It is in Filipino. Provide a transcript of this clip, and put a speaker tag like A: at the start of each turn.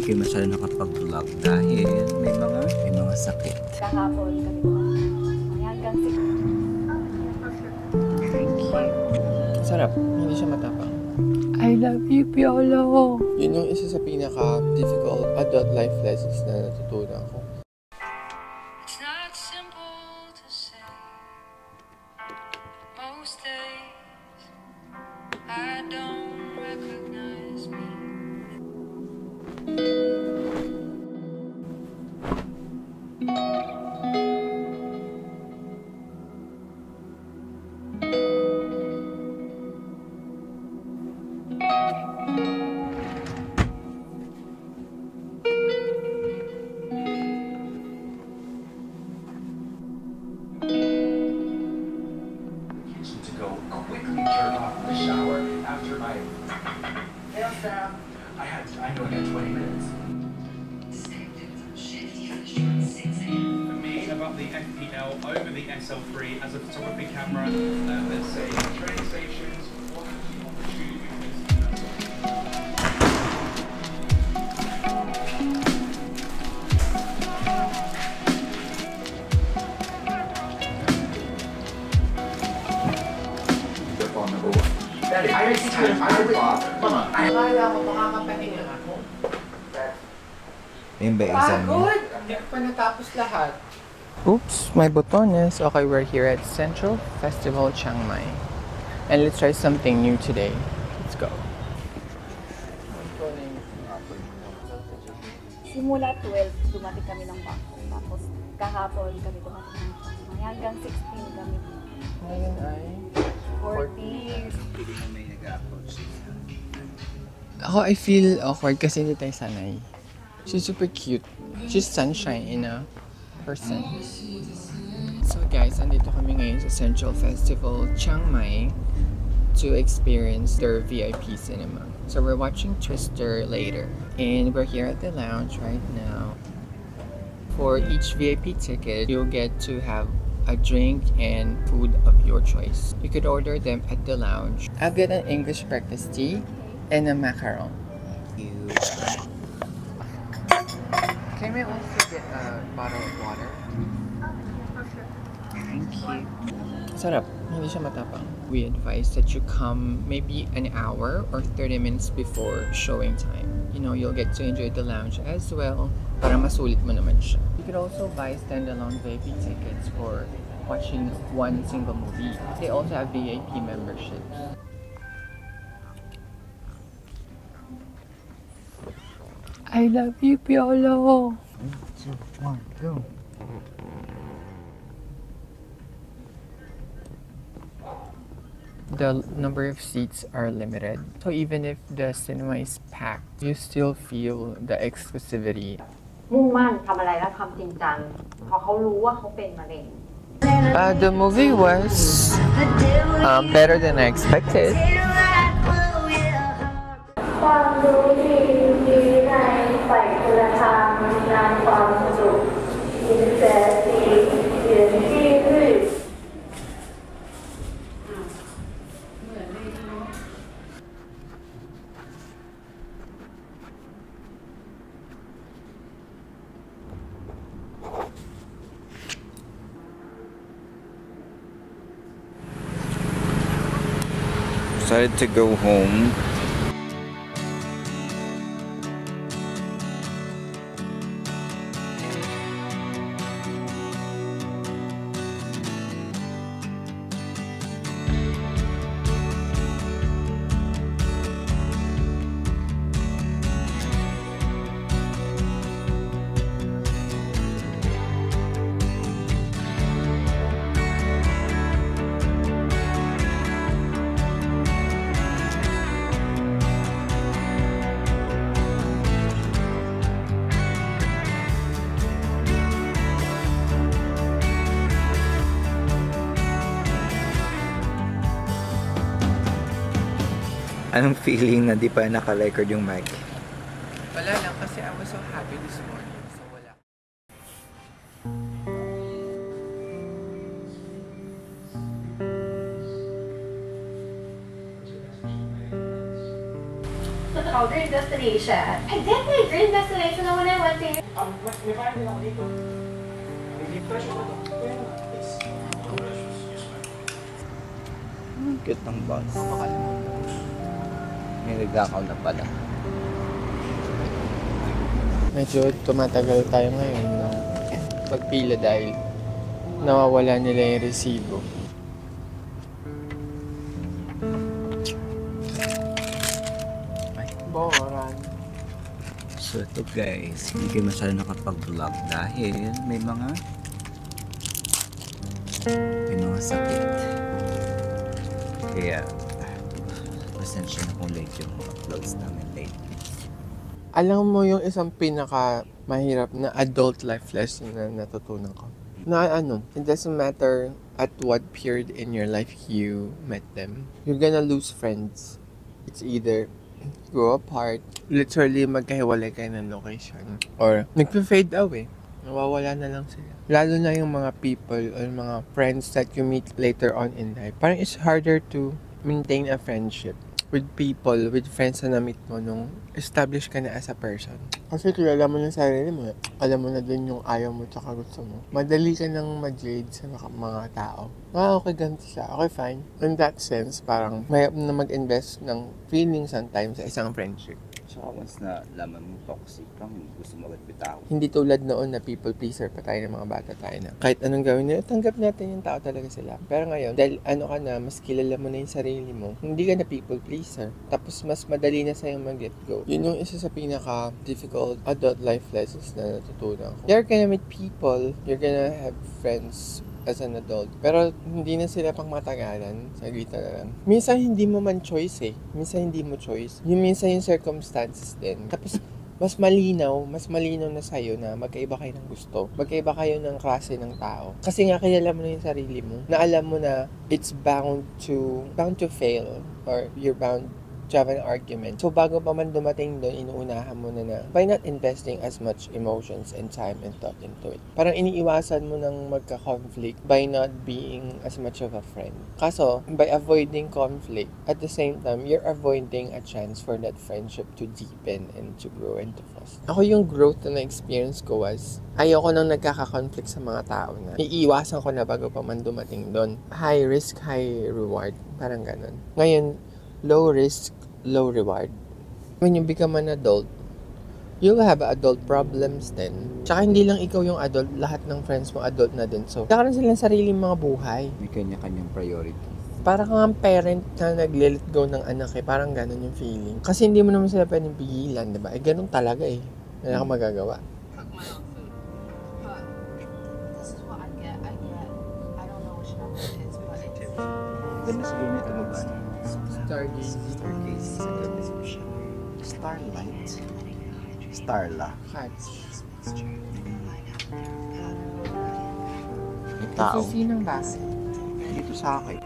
A: kayo masyado nakapag-vlog dahil may mga sakit.
B: Kahapon kami hanggang 6.
A: Thank you.
C: Sarap. Hindi siya matapang.
B: I love you, Piolo.
C: Yun yung isa sa pinaka-difficult adult life lessons na natutunan ko.
D: It's not simple to say. Most days I don't recognize me.
E: To go quickly turn off the shower after my hair bath. I know I got 20 minutes. For me, about the FPL over the SL3 as a photography camera, let's say train stations, what have you on the tube on number one. Daddy, I akala ko makakapahinga ako.
A: Yung ba exam niya?
C: Pagod! Hindi ko pa natapos lahat. Oops, my botones. Okay, we're here at Central Festival Chiang Mai. And let's try something new today. Let's go.
B: Simula 12, dumating kami ng Bangkok. Tapos kahapon kami dumating ng Chiang Mai. Hanggang 16 kami.
C: Ngayon ay
B: 40.
A: Pili na may nag-approach siya.
C: Ako, I feel awkward kasi hindi tayo sanay. She's super cute. She's sunshine in a person. So guys, andito kami ngayon sa Central Festival Chiang Mai to experience their VIP cinema. So we're watching Twister later. And we're here at the lounge right now. For each VIP ticket, you'll get to have a drink and food of your choice. You could order them at the lounge. I'll get an English breakfast tea and a macaron. Can I also get a bottle of water?
A: Thank you.
C: Sarap. Hindi siya matapang. We advise that you come maybe an hour or 30 minutes before showing time. You know, you'll get to enjoy the lounge as well. Para masulit mo naman siya. You could also buy standalone VIP tickets for watching one single movie. They also have VIP memberships.
B: I love you, Piolo.
A: 3, 2, 1, go.
C: The number of seats are limited. So even if the cinema is packed, you still feel the exclusivity.
F: มุ่งมั่นทำอะไรแล้วทำจริงจังเพราะเขารู้ว่าเขาเป็นมะเร็ง
C: The movie was better than I expected.
G: ความรู้ที่มีในฝ่ายคุณธรรมนำความสุขอินเตอร์ซีเรียนที่รื่น
A: Decided to go home. Anong feeling na di pa naka-record yung mic?
C: Wala lang kasi I was so happy this morning. So wala.
G: Macau dream destination. I did my dream destination when I went to
E: May parang din ako dito. Hindi pressure ko ito.
A: Cute ng boss. May nag-account na pala.
C: Medyo tumatagal tayo ngayon ng pagpila dahil nawawala nila yung resibo. Boran.
A: So ito guys, hindi kayo masyado nakapag-vlog dahil may mga sakit. Kaya pasensya na kung late yung uploads namin late.
C: Alam mo yung isang pinaka mahirap na adult life lesson na natutunan ko. Na it doesn't matter at what period in your life you met them. You're gonna lose friends. It's either grow apart, literally magkahiwalay kayo ng location, or nagpe-fade away. Nawawala na lang sila. Lalo na yung mga people or mga friends that you meet later on in life. Parang it's harder to maintain a friendship with people, with friends na na-meet mo nung establish ka na as a person. Kasi kilala mo na sarili mo. Alam mo na din yung ayaw mo tsaka gusto mo. Madali ka nang mag-jade sa mga tao. Okay, ganito siya. Okay, fine. In that sense, parang may na mag-invest ng feelings sometimes sa isang friendship.
A: Tsaka once na laman mo toxic kang hindi gusto mo agad bitaw.
C: Hindi tulad noon na people pleaser pa tayo ng mga bata tayo na kahit anong gawin nila, tanggap natin yung tao talaga sila. Pero ngayon, dahil ka na, mas kilala mo na yung sarili mo, hindi ka na people pleaser. Tapos mas madali na sa'yo mag-let go. Yun yung isa sa pinaka-difficult adult life lessons na natutunan ko. You're gonna meet people, you're gonna have friends as an adult. Pero hindi na sila pang matagalan. Sagita na lang. Minsan hindi mo man choice eh. Minsan hindi mo choice. Minsan yung circumstances din. Tapos mas malinaw na sa'yo na magkaiba kayo ng gusto. Magkaiba kayo ng klase ng tao. Kasi nga kilala mo na yung sarili mo. Na alam mo na it's bound to fail. Or you're bound to have an argument. So bago pa man dumating doon, inuunahan mo na by not investing as much emotions and time and thought into it. Parang iniiwasan mo ng magka-conflict by not being as much of a friend. Kaso, by avoiding conflict, at the same time, you're avoiding a chance for that friendship to deepen and to grow and to foster. Ako yung growth na na-experience ko was, ayoko nang nagkaka-conflict sa mga tao na iiwasan ko na bago pa man dumating doon. High risk, high reward. Parang ganun. Ngayon, low risk, low reward. When you become an adult, you'll have adult problems then. Tsaka hindi lang ikaw yung adult, lahat ng friends mo adult na din. So, nagkaroon silang sariling mga buhay.
A: May kanya-kanyang priority.
C: Parang kang parent na nag-let go ng anak eh. Parang ganun yung feeling. Kasi hindi mo naman sila pwedeng pigilan, diba? Eh, ganun talaga eh. Wala kang magagawa.
A: Ganda siguro nito ba?
C: Stargaze.
A: Starlight. Starla.
C: Catch.
A: May tao.
C: Susi ng bahay.
A: Dito sa akin.